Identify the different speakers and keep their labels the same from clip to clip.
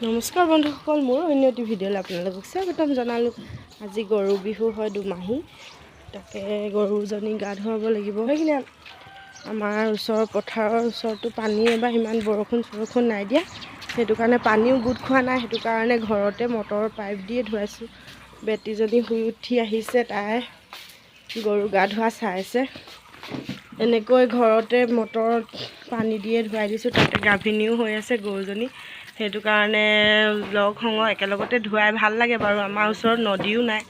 Speaker 1: নমস্কাৰ বন্ধুসকল, মোৰ অন্য এটি ভিডিঅ'লৈ আপোনালোকক স্বাগতম জনালোঁ। আজি গৰু বিহু হয়, দুমাহী। তাকে গৰুজনী গা ধুৱাব লাগিব। সেইখিনি আমাৰ ওচৰৰ পথাৰৰ ওচৰতো পানী এবাৰ ইমান বৰষুণ নাই দিয়া, সেইটো কাৰণে পানীও গোট খোৱা নাই। সেইটো কাৰণে ঘৰতে মটৰৰ পাইপ দিয়ে ধুৱাইছোঁ। বেটীজনী শুই উঠি আহিছে, তাই গৰু গা ধোৱা চাইছে। এনেকৈ ঘৰতে মটৰত পানী দিয়ে ধুৱাই দিছোঁ। তাতে গাভিনীও হৈ আছে গৰুজনী, সেইটো কাৰণে লগ সংগ একেলগতে ধুৱাই ভাল লাগে বাৰু। আমাৰ ওচৰত নদীও নাই,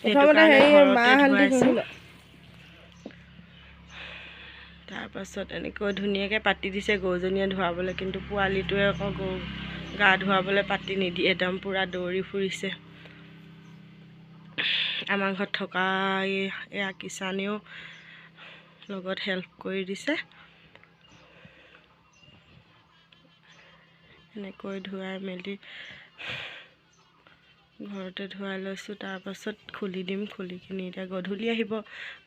Speaker 1: সেইটো কাৰণে ঘৰতে ধুৱাইছোঁ। তাৰপাছত এনেকৈ ধুনীয়াকৈ পাতি দিছে গৰুজনীয়ে ধুৱাবলৈ, কিন্তু পোৱালিটোৱে আকৌ গৰু গা ধুৱাবলৈ পাতি নিদিয়ে, একদম পূৰা দৌৰি ফুৰিছে। আমাৰ ঘৰত থকা এয়া কিষাণেও লগত হেল্প কৰি দিছে। এনেকৈ ধুৱাই মেলি ঘৰতে ধুৱাই লৈছোঁ। তাৰপাছত খুলি দিম, খুলি কিনি এতিয়া গধূলি আহিব।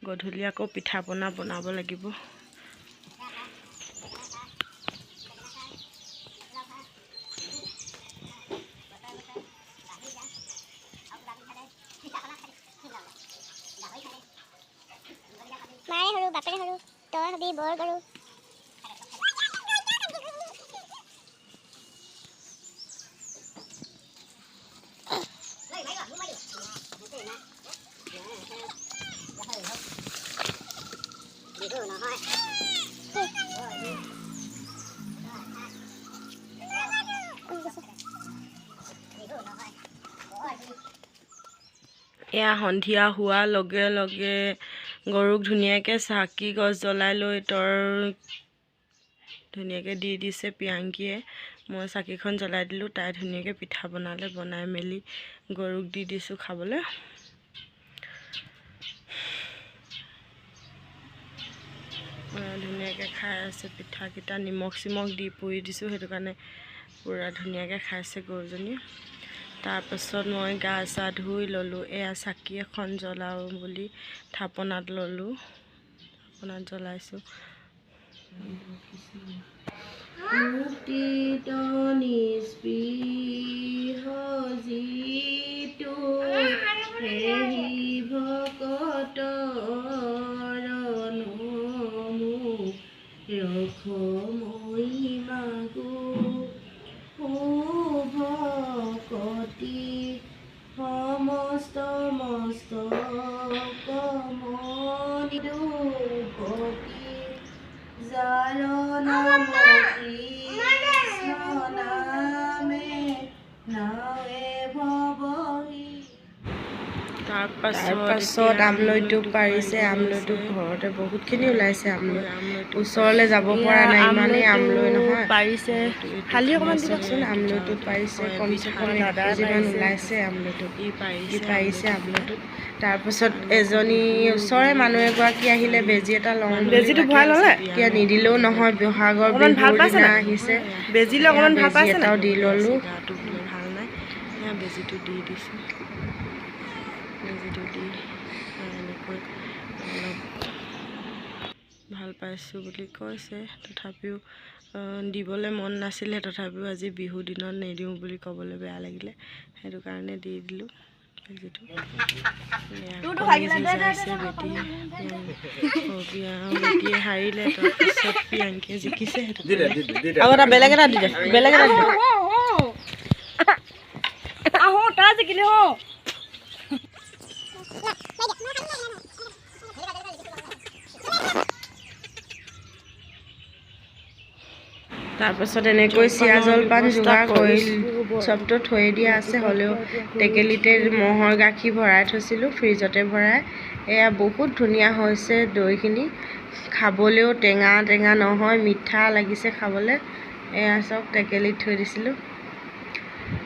Speaker 1: গধূলি আকৌ পিঠা পনা বনাব লাগিব।
Speaker 2: মাৰে সৰু বাপেৰে সৰু, তই হবি বৰ গৰু।
Speaker 1: এয়া সন্ধিয়া হোৱাৰ লগে লগে গৰুক ধুনীয়াকৈ চাকি গছ জ্বলাই লৈ ধুনীয়াকৈ দি দিছে প্ৰিয়াংকীয়ে। মই চাকিখন জ্বলাই দিলোঁ, তাই ধুনীয়াকৈ পিঠা বনালে, বনাই মেলি গৰুক দি দিছোঁ খাবলৈ। ধুনীয়াকৈ খাই আছে পিঠাকেইটা, নিমখ চিমখ দি পুৰি দিছোঁ, সেইটো কাৰণে পূৰা ধুনীয়াকৈ খাইছে গৰুজনী। তাৰপাছত মই গা চা ধুই ল'লোঁ। এয়া চাকি এখন জ্বলাওঁ বুলি থাপনাত ল'লোঁ, থাপনাত জ্বলাইছোঁ। মুক্তিত নিস্পৃহ যিটো সেহি ভকতৰ নমো ৰখ মহিমাগো ভকতি সমস্ত মস্তকমণি দুপতি যাৰ নাম কৃষ্ণ নামে নাৱে ভৱহি। তাৰপাছত আমলৈটো পাৰিছে। আমলৈটো ঘৰতে বহুতখিনি ওলাইছে। আমলৈ ওচৰলৈ যাব পৰা নাই, ইমানেই আমলৈ নহয় পাৰিছে। খালি অকণমান দিবচোন। আমলৈটো পাৰিছে, কমচে কম 1 কেজিমান ওলাইছে আমলৈটো। পাৰিছে আমলৈটো। তাৰপাছত এজনী ওচৰৰে মানুহ এগৰাকী আহিলে, বেজী এটা লওঁ বুলি। এতিয়া নিদিলেও নহয়, বহাগৰ বিহুৰ দিনা আহিছে, বেজী এটাও দি ল'লোঁ। গাটো বোলে ভাল নাই, সেয়া বেজীটো দি দিছোঁ। বেজীটো দি এনেকৈ অলপ ভাল পাইছোঁ বুলি কৈছে। তথাপিও দিবলৈ মন নাছিলে, তথাপিও আজি বিহু দিনত নিদিওঁ বুলি ক'বলৈ বেয়া লাগিলে, সেইটো কাৰণে দি দিলোঁ বেজীটো। বেটীয়ে হাৰিলে, তাৰপিছত প্ৰিয়াংকীয়ে জিকিছে। আৰু এটা বেলেগ এটা দি দে, বেলেগ এটা দি দে। তই জিকিলি হ। তাৰপাছত এনেকৈ চিৰা জলপান যোগাৰ কৰি চবটো থৈ দিয়া আছে। হ'লেও টেকেলিতে ম'হৰ গাখীৰ ভৰাই থৈছিলোঁ, ফ্ৰিজতে ভৰাই। এয়া বহুত ধুনীয়া হৈছে দৈখিনি, খাবলৈও টেঙা টেঙা নহয়, মিঠা লাগিছে খাবলৈ। এয়া চব টেকেলিত থৈ দিছিলোঁ।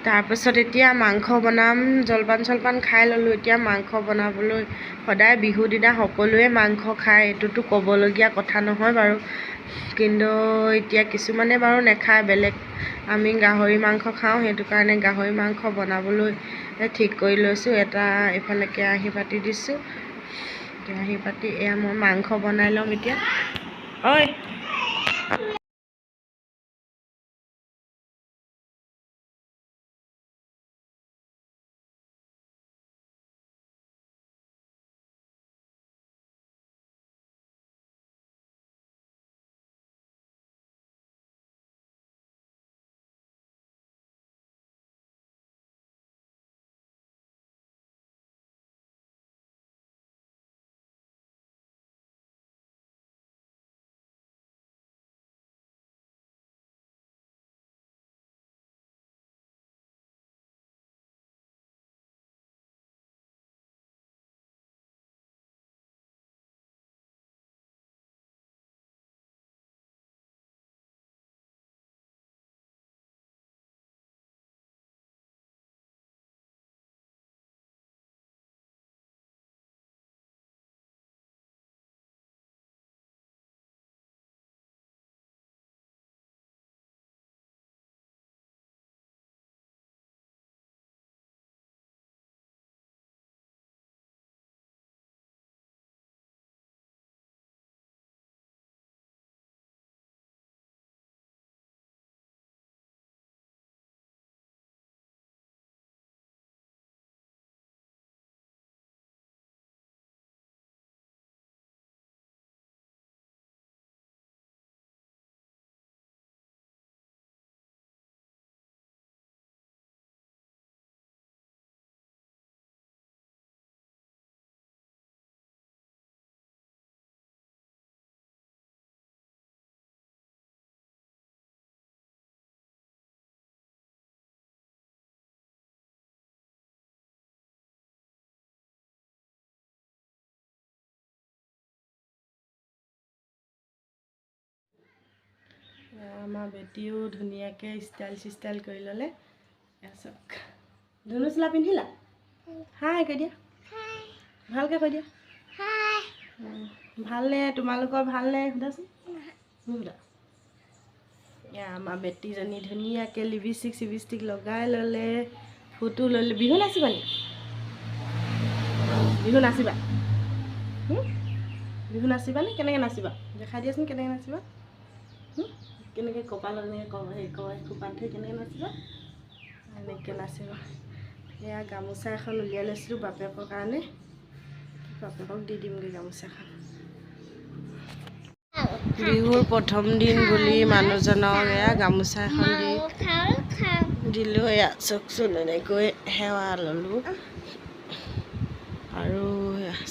Speaker 1: তাৰপাছত এতিয়া মাংস বনাম। জলপান চলপান খাই ল'লোঁ, এতিয়া মাংস বনাবলৈ। সদায় বিহু দিনা সকলোৱে মাংস খায়, এইটোতো ক'বলগীয়া কথা নহয় বাৰু, কিন্তু এতিয়া কিছুমানে বাৰু নেখায়, বেলেগ। আমি গাহৰি মাংস খাওঁ, সেইটো কাৰণে গাহৰি মাংস বনাবলৈ ঠিক কৰি লৈছোঁ। এটা এইফালে কেৰাহী পাতি দিছোঁ। কেৰাহী পাতি এয়া মই মাংস বনাই ল'ম এতিয়া। ঐ আমাৰ বেটীও ধুনীয়াকৈ ষ্টাইল কৰি ল'লে। চাওক ধুনু চোলা পিন্ধিলা? হাই কৈ দিয়া, ভালকৈ কৈ দিয়া। ভালনে তোমালোকৰ? ভালনে সোধাচোন, সোধা। আমাৰ বেটীজনী ধুনীয়াকৈ লিপষ্টিক লগাই ল'লে, ফটো ল'লে। বিহু নাচিবা নি? বিহু নাচিবা? বিহু নাচিবানে? কেনেকৈ নাচিবা দেখাই দিয়াচোন, কেনেকৈ নাচিবা? কেনেকৈ কপালত এনেকৈ খোপাত থৈ কেনেকৈ নাচিবা? এনেকৈ নাচিবা। এয়া গামোচা এখন উলিয়াই লৈছিলোঁ বাপেকৰ কাৰণে, বাপেকক দি দিমগৈ গামোচাখন। বিহুৰ প্ৰথম দিন বুলি মানুহজনক এয়া গামোচা এখন দিলোঁ। এয়া চাওকচোন এনেকৈ সেৱা ল'লোঁ। আৰু